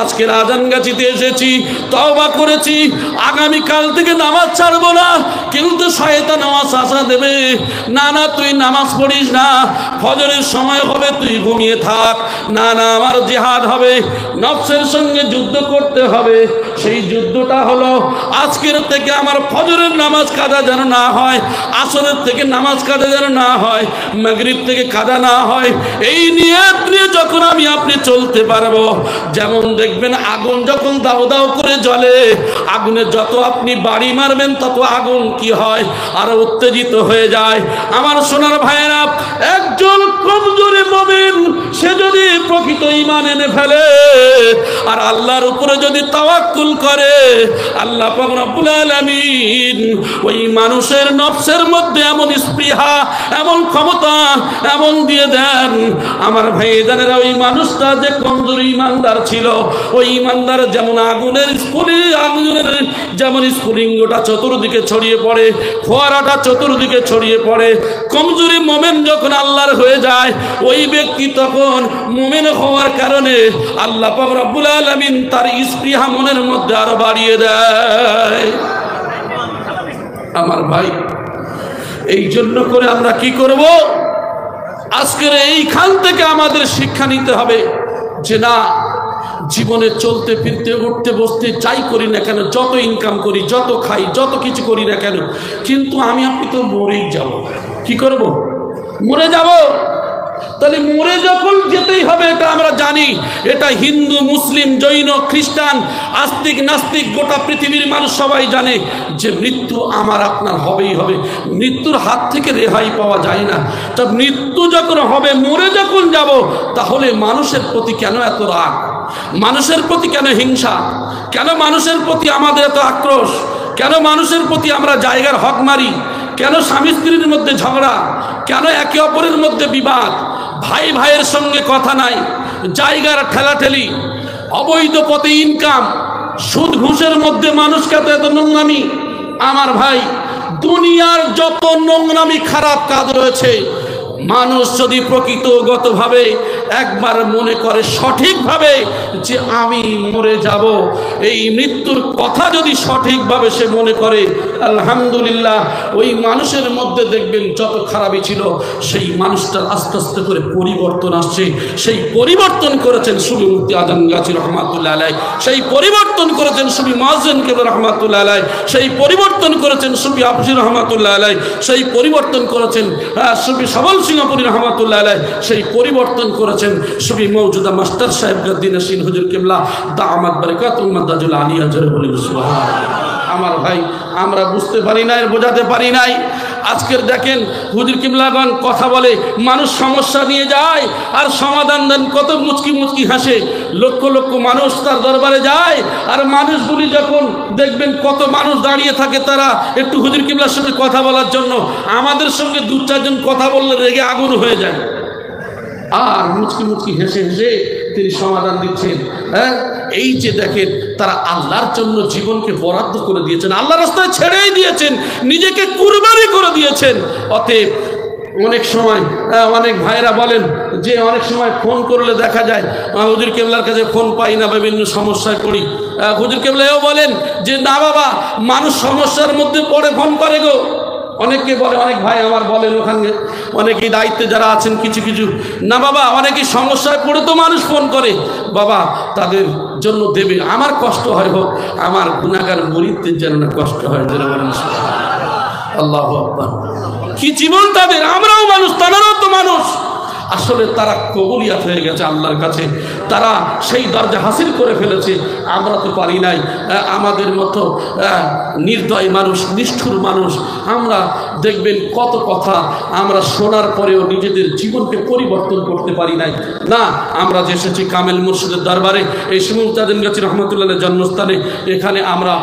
আজকের আজান গাছিতে এসেছি, তওবা করেছি, আগামী কাল থেকে নামাজ ছাড়বো না। কিন্তু শয়তান নামাজ আশা দেবে, না না তুই নামাজ পড়িস না, ফজরের সময় হবে তুই ঘুমিয়ে থাক। না না, আমার জিহাদ হবে, নফসের সঙ্গে যুদ্ধ করতে হবে। সেই যুদ্ধটা হলো আজকের থেকে আমার ফজরের নামাজ কাজা যেন না হয়, আসরের থেকে নামাজ কাজা যেন না হয়, মাগরিব থেকে কাজা না হয়। এই নিয়ত নিয়ে যখন আমি আপনি চলতে পারবো, যেমন দেখবেন আগুন যখন দাও দাও করে জ্বলে, আগুনে যত আপনি বাড়ি মারবেন তত আগুন কি হয়, আরো উত্তেজিত হয়ে যায়। আমার সোনার ভাইয়েরা, একজন কমজোরি মুমিন সে যদি প্রকৃত ঈমান এনে ফেলে আর আল্লাহর উপরে যদি তাওয়াক্কুল করে, আল্লাহ পাক রব্বুল আলামিন ওই মানুষের নফসের মধ্যে এমন স্পৃহা, এমন ক্ষমতা এমন দিয়ে দেন। আমার ভাইজানেরা, ওই মানুষটা যে কমজোর ঈমানদার ছিল, ওই ঈমানদার যেমন আগুনের যেমন স্ফুলিঙ্গটা চতুর্দিকে ছড়িয়ে পড়ে, ফোয়ারাটা চতুর্দিকে ছড়িয়ে পড়ে, কমজোরি মুমিন যখন আল্লাহর হয়ে যায়, ওই ব্যক্তি তখন মুমিন হওয়ার কারণে আল্লাহ পাক রব্বুল আলামিন তার স্পৃহা মনের মধ্যে আরো বাড়িয়ে দেয়। আমার ভাই, এই জন্য করে আমরা কি করব? আজকের এইখান থেকে আমাদের শিক্ষা নিতে হবে যে না, জীবনে চলতে ফিরতে উঠতে বসতে যাই করি না কেন, যত ইনকাম করি, যত খাই, যত কিছু করি না কেন, কিন্তু আমি আপনি তো মরেই যাব। কি করব? মরে যাব। তাহলে মরে যখন যেতেই হবে, এটা আমরা জানি। এটা হিন্দু, মুসলিম, জৈন, খ্রিস্টান, আস্তিক, নাস্তিক, গোটা পৃথিবীর মানুষ সবাই জানে যে মৃত্যু আমার আপনার হবেই হবে। মৃত্যুর হাত থেকে রেহাই পাওয়া যায় না। তা মৃত্যু যখন হবে, মরে যখন যাব, তাহলে মানুষের প্রতি কেন এত রাগ? মানুষের প্রতি কেন হিংসা? কেন মানুষের প্রতি আমাদের এত আক্রোশ? কেন মানুষের প্রতি আমরা জায়গার হক মারি? কেন স্বামী স্ত্রীর মধ্যে ঝগড়া? কেন একে অপরের মধ্যে বিবাদ? ভাই ভাইয়ের সঙ্গে কথা নাই, জায়গার ঠেলাঠেলি, অবৈধ পথে ইনকাম, সুদ ঘুষের মধ্যে মানুষকে এত নোংরামি। আমার ভাই, দুনিয়ার যত নোংরামি খারাপ কাজ রয়েছে, মানুষ যদি প্রকৃতগতভাবে একবার মনে করে সঠিকভাবে যে আমি মরে যাব, এই মৃত্যুর কথা যদি সঠিকভাবে সে মনে করে, আলহামদুলিল্লাহ, ওই মানুষের মধ্যে দেখবেন যত খারাপই ছিল, সেই মানুষটার আস্তে আস্তে করে পরিবর্তন আসছে। সেই পরিবর্তন করেছেন সুফি মুফতি আজান গাছি রহমাতুল্লাহ আলাইহি, সেই পরিবর্তন করেছেন সুফি মুয়াজ্জিন কেবলা রহমাতুল্লাহ আলাইহি, সেই পরিবর্তন করেছেন সুফি আফজি রহমাতুল্লাহ আলাইহি, সেই পরিবর্তন করেছেন সুফি সবল সিংহপুরী রহমাতুল্লাহ আলাইহি, সেই পরিবর্তন করেছেন সুফি মওজুদা মাস্টার সাহেব গদ্দিন হুজুর কেবলা দামাত বারাকাতুহু মাদাজুল আলিয়া। জোরে বলি সুবহানাল্লাহ। আমার ভাই, আমরা বুঝতে পারি নাই, বোঝাতে পারি নাই। আজকের দেখেন হুজুর কিবলাগণ কথা বলে, মানুষ সমস্যা নিয়ে যায় আর সমাধান দেন, কত মুচকি মুচকি হাসে। লক্ষ লক্ষ মানুষ তার দরবারে যায়, আর মানুষগুলি যখন দেখবেন কত মানুষ দাঁড়িয়ে থাকে, তারা একটু হুজুর কিবলার সঙ্গে কথা বলার জন্য আমাদের সঙ্গে দু চারজন কথা বললে রেগে আগুন হয়ে যায়, আর মুচকি মুচকি হেসে হেসে তিনি সমাধান দিচ্ছেন। হ্যাঁ, এই যে দেখেন তারা আল্লাহর জন্য জীবনকে বরাদ্দ করে দিয়েছেন, আল্লাহর রাস্তায় ছেড়েই দিয়েছেন, নিজেকে কুরবানি করে দিয়েছেন। অতএব অনেক সময় অনেক ভাইরা বলেন যে অনেক সময় ফোন করলে দেখা যায় হুজুর কেবলার কাছে ফোন পাই না, বিভিন্ন সমস্যায় পড়ি। হুজুর কেবলাও বলেন যে না বাবা, মানুষ সমস্যার মধ্যে পড়ে ফোন করে গো। অনেকে বলে, অনেক ভাই আমার বলেন ওখানে অনেকেই দায়িত্বে যারা আছেন কিছু কিছু, না বাবা অনেকেই সমস্যায় পড়ে তো মানুষ ফোন করে, বাবা তাদের জন্য দেবে, আমার কষ্ট হয় হোক, আমার গুনাহগার মুরিদদের যেন না কষ্ট হয়। আল্লাহু আকবার, কি জীবন তাদের! আমরাও মানুষ, তারাও তো মানুষ। আসলে তারা কবুলিয়াত হয়ে গেছে আল্লাহর কাছে, তারা সেই দরজা হাসিল করে ফেলেছে, আমরা তো পারি নাই। আমাদের মতো নির্দয় মানুষ, নিষ্ঠুর মানুষ, আমরা দেখবেন কত কথা আমরা শোনার পরেও নিজেদের জীবনকে পরিবর্তন করতে পারি নাই। না, আমরা যে এসেছি কামেল মুর্শিদের দরবারে, এই শিমুলতাদিন গাছি রহমতুল্লাহের জন্মস্থানে, এখানে আমরা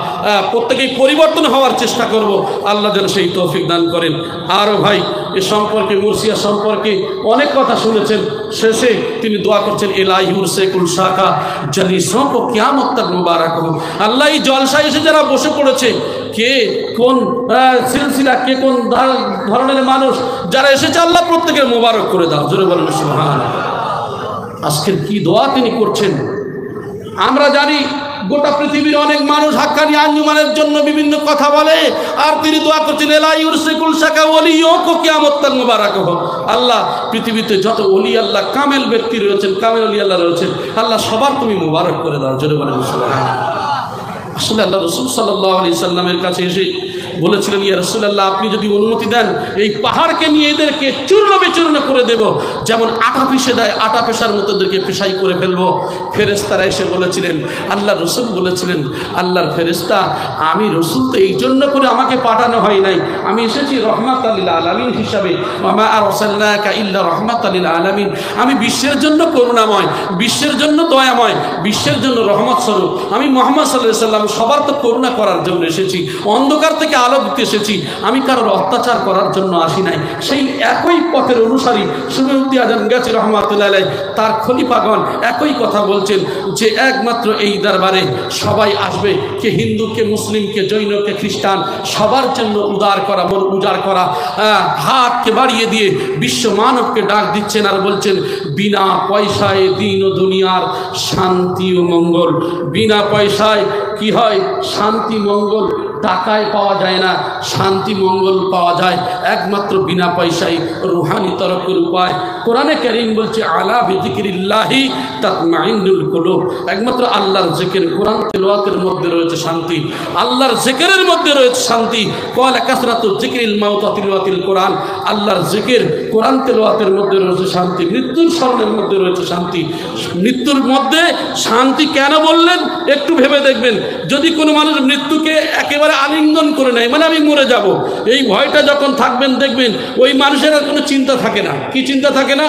প্রত্যেকেই পরিবর্তন হওয়ার চেষ্টা করব। আল্লাহ যেন সেই তৌফিক দান করেন। আরও ভাই এ সম্পর্কে, মুর্শিয়া সম্পর্কে অনেক কথা শুনেছেন। শেষে তিনি দোয়া করছেন, ইলাহি উরসেকুল শাকা জালিসোं को কিয়ামত তক মুবারক हो। আল্লাহ এই জলসায় এসে যারা বসে পড়েছে, কে কোন সিলসিলা, কে কোন ধরনের মানুষ যারা এসেছে, আল্লাহ প্রত্যেকের মোবারক করে দাও। জোরে বলেন সুবহানাল্লাহ। আজকের কি দোয়া তিনি করছেন আমরা জানি। গোটা পৃথিবীর অনেক মানুষ হাক্কানি আঞ্জুমানের জন্য বিভিন্ন কথা বলে, আর তিনি দোয়া করছেন, ইলাহি উরসিকুল শাকা ওলিয়্যিও কো কিয়ামত তক মুবারক হো। আল্লাহ পৃথিবীতে যত ওলি আল্লাহ কামেল ব্যক্তি রয়েছেন, কামেল ওলি আল্লাহ রয়েছেন, আল্লাহ সবার তুমি মুবারক করে দাও। জোরে বলেন সুবহানাল্লাহ। আসলে আল্লাহ রাসূল সাল্লাল্লাহু আলাইহি সাল্লামের কাছে এসে বলেছিলেন, ইয়া রাসূলুল্লাহ, আপনি যদি অনুমতি দেন এই পাহাড়কে নিয়ে এদেরকে চূর্ণ বিচূর্ণ করে দেব, যেমন আটা পিষে দেয়, আটা পেশার মতো এদেরকে পেশাই করে ফেলবো। ফেরেশতারা এসে বলেছিলেন, আল্লাহ রাসূল বলেছিলেন, আল্লাহর ফেরেশতা, আমি রাসূল তো এই জন্য করে আমাকে পাঠানো হয় নাই, আমি এসেছি রাহমাতাল লিল আলামিন হিসাবে। ওয়া মা আরসালনাকা ইল্লা রাহমাতাল লিল আলামিন, আমি বিশ্বের জন্য করুণাময়, বিশ্বের জন্য দয়াময়, বিশ্বের জন্য রহমত স্বরূপ। আমি মুহাম্মদ সাল্লাল্লাহু আলাইহি সাল্লাম সবার তো করুণা করার জন্য এসেছি, অন্ধকার থেকে আলো দিতে এসেছি, আমি কারোর অত্যাচার করার জন্য আসি নাই। সেই একই পথের অনুসারী সুমতি আজম গাছি রহমাতুল্লাহ আলাইহি, তার খলিফাগণ একই কথা বলছেন যে একমাত্র এই দরবারে সবাই আসবে, কে হিন্দু, কে মুসলিম, কে জৈন, কে খ্রিস্টান, সবার জন্য উদার করা, মন উজাড় করা, হাতকে বাড়িয়ে দিয়ে বিশ্ব মানবকে ডাক দিচ্ছেন আর বলছেন, বিনা পয়সায় দিন ও দুনিয়ার শান্তি ও মঙ্গল। বিনা পয়সায় কি হয়? শান্তি মঙ্গল টাকায় পাওয়া যায় না, শান্তি মঙ্গল পাওয়া যায় একমাত্র বিনা পয়সায়, রুহানি তরফের উপায়। কোরআনে কারীম বলছে, আলা বিযিকরিল্লাহি তাতমাইন্নুল কুলুব, একমাত্র আল্লাহর জিকির, কোরআন তেলাওয়াতের মধ্যে রয়েছে শান্তি, আল্লাহর জিকিরের মধ্যে রয়েছে শান্তি। ক্বালা কাসরাতু যিকরিল মাউত তিলাওয়াতিল কোরআন, আল্লাহর জিকির, কোরআন তেলাওয়াতের মধ্যে রয়েছে শান্তি, মৃত্যুর স্মরণের মধ্যে রয়েছে শান্তি। মৃত্যুর মধ্যে শান্তি কেন বললেন একটু ভেবে দেখবেন। যদি কোনো মানুষ মৃত্যুকে একেবারে আলিঙ্গন করে নেয়, মানে আমি মরে যাব, এই ভয়টা যখন থাকবেন, দেখবেন ওই মানুষের আর কোনো চিন্তা থাকে না। কি চিন্তা থাকে না?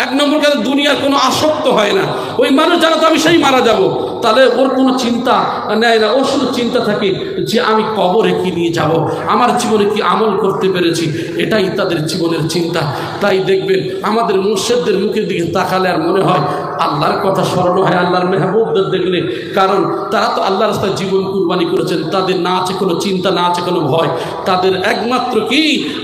এক নম্বর কাছে দুনিয়ার কোনো আসক্ত হয় না। ওই মানুষ জানো তো আমি সেই মারা যাব, তাহলে ওর কোনো চিন্তা নেয় না। ওর শুধু চিন্তা থাকে যে আমি কবরে কি নিয়ে যাব, আমার জীবনে কি আমল করতে পেরেছি, এটাই তাদের জীবনের চিন্তা। তাই দেখবেন আমাদের মুর্শিদদের মুখের দিকে তাকালে আর মনে হয় আল্লাহর কথা স্মরণ হয়, আল্লাহর মেহবুবদের দেখলে। কারণ তারা তো আল্লাহর রাস্তায় জীবন কুরবানি করেছেন, তাদের না আছে কোনো চিন্তা, না আছে কোনো ভয়। তাদের একমাত্র কি,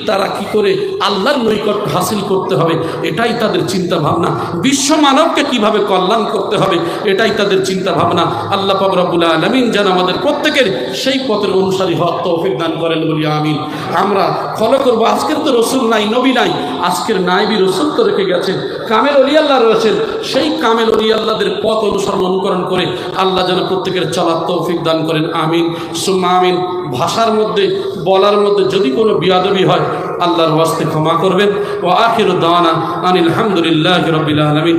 তারা কি করে আল্লাহর নৈকট্য হাসিল করতে হবে, এটাই তাদের চিন্তা ভাবনা। বিশ্ব মানবকে কিভাবে কল্যাণ করতে হবে, এটাই তাদের চিন্তা ভাবনা। আল্লাহ পাক রব্বুল আলামিন যেন আমাদের প্রত্যেকের সেই পথের অনুসারী হওয়ার তৌফিক দান করেন, বলি আমিন। আমরা ফলো করবো। আজকের তো রসুল নাই, নবী নাই, আজকের নাইবি রসুল তো রেখে গেছেন, কামেল ওলি আল্লাহ রয়েছেন। সেই কামেল ওলি আল্লাহদের পথ অনুসরণ, অনুকরণ করে আল্লাহ যেন প্রত্যেকের চলার তৌফিক দান করেন, আমিন সুম্মা আমিন। ভাষার মধ্যে, বলার মধ্যে যদি কোনো বিয়াদবি হয় আল্লাহর ওয়াস্তে ক্ষমা করবেন। ওয়া আখিরু দাওয়ানা আনিল হামদুলিল্লাহি রাব্বিল আলামিন।